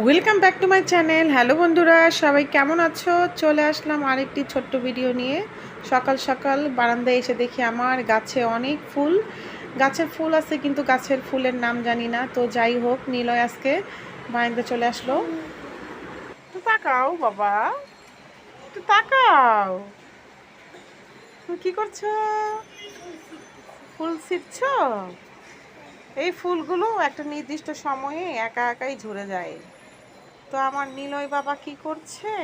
Welcome back to my channel. Hello বন্ধুরা, সবাই কেমন আছো? চলে আসলাম আরেকটি ছোট্ট ভিডিও নিয়ে। সকাল সকাল বারান্দায় এসে দেখি আমার গাছে অনেক ফুল। গাছের ফুল আছে কিন্তু গাছের ফুলের নাম জানি না। তো যাই হোক, নিলয় আজকে বারান্দায় চলে আসলো। তো তাকাও বাবা, তো তাকাও, তুমি কি করছো? ফুল ছিঁড়ছো? এই ফুলগুলো একটা নির্দিষ্ট সময়ে একা একাই ঝরে যায়। তো আমার নিলয় বাবা কি করছে,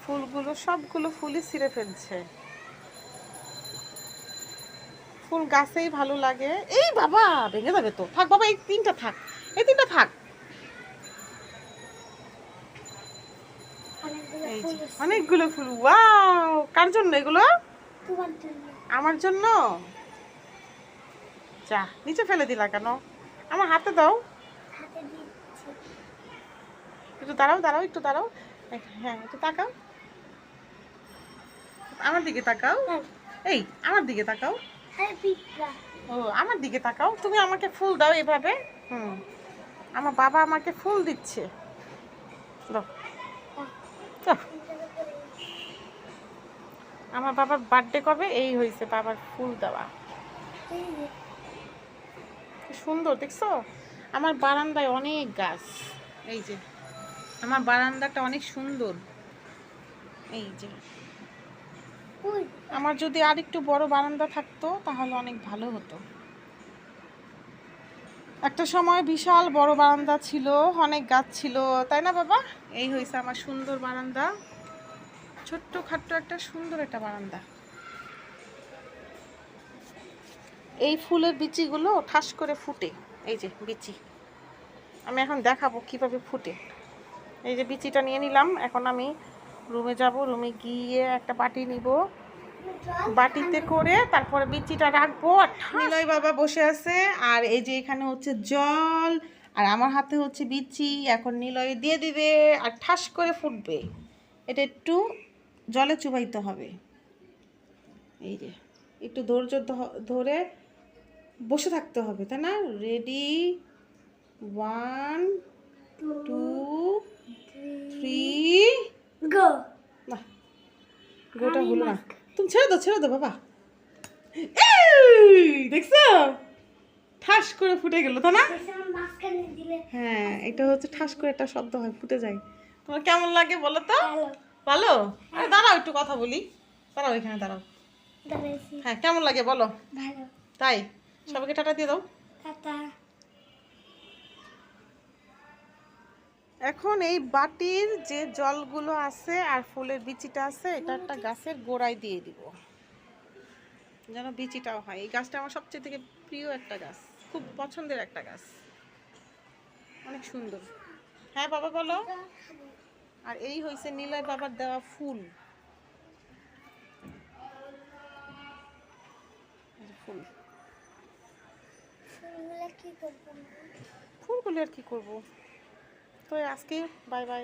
ফুলগুলো সবগুলো ফুলই ছিঁড়ে ফেলছে। ফুল গাছেই ভালো লাগে। এই বাবা, ভেঙে যাবে তো। থাক বাবা, এই তিনটা থাক, এই তিনটা থাক। এই যে অনেকগুলো ফুল। ওয়াও, কার জন্য এগুলো? আমার জন্য। যা, নিচে ফেলে দিলা কেন? আমার হাতে দাও। একটু দাঁড়াও দাঁড়াও, একটু দাঁড়াও। হ্যাঁ, একটু তাকাও, আমার দিকে তাকাও। এই, আমার দিকে তাকাও। ও, আমার দিকে তাকাও। তুমি আমাকে ফুল দাও এভাবে। আমার বাবা আমাকে ফুল দিচ্ছে। দাও। আমার বাবার বার্থডে কবে? এই হয়েছে বাবার ফুল দেওয়া। সুন্দর দেখছো? আমার বারান্দায় অনেক গাছ। এই যে আমার বারান্দাটা অনেক সুন্দর। এই যে আমার যদি আর একটু বড় বারান্দা থাকতো তাহলে অনেক ভালো হতো। একটা সময় বিশাল বড় বারান্দা ছিল, অনেক গাছ ছিল, তাই না বাবা? এই হয়েছে আমার সুন্দর বারান্দা। ছোট্ট খাট্ট একটা সুন্দর একটা বারান্দা। এই ফুলের বিচিগুলো ঠাস করে ফুটে। এই যে বিচি, আমি এখন দেখাবো কিভাবে ফুটে। এই যে বিচিটা নিয়ে নিলাম। এখন আমি রুমে যাব, রুমে গিয়ে একটা বাটি নিব, বাটিতে করে তারপরে বিচিটা রাখবো। নিলয় বাবা বসে আছে, আর এই যে এখানে হচ্ছে জল, আর আমার হাতে হচ্ছে বিচি। এখন নিলয় দিয়ে দিবে আর ঠাস করে ফুটবে। এটা একটু জলে চুবাইতে হবে। এই যে একটু ধৈর্য ধরে বসে থাকতে হবে, তাই না? রেডি, 1 2 3 গো। না, গোটা হলো না। তুমি ছেড়ে দাও বাবা। দেখছো, ঠাস করে ফুটে গেল, তাই না? হ্যাঁ, এটা হচ্ছে ঠাস করে একটা শব্দ হয়, ফুটে যায়। তোমার কেমন লাগে বলো তো? ভালো। আরে দাঁড়াও, একটু কথা বলি। দাঁড়াও, এখানে দাঁড়াও। হ্যাঁ, কেমন লাগে বলো? তাই সবাইকে টাটা দিয়ে দাও। এখন এই বাটির যে জলগুলো আছে আর ফুলের বিচিটা আছে, এটা একটা গাছের গোড়ায় দিয়ে দিব, যেন বিচিটাও হয়। এই গাছটা আমার সবচেয়ে থেকে প্রিয় একটা গাছ, খুব পছন্দের একটা গাছ, অনেক সুন্দর। হ্যাঁ বাবা বলো। আর এই হয়েছে নিলয় বাবার দেওয়া ফুল। ফুল ফুলগুলো আর কি করবো। তো আজকে বাই বাই।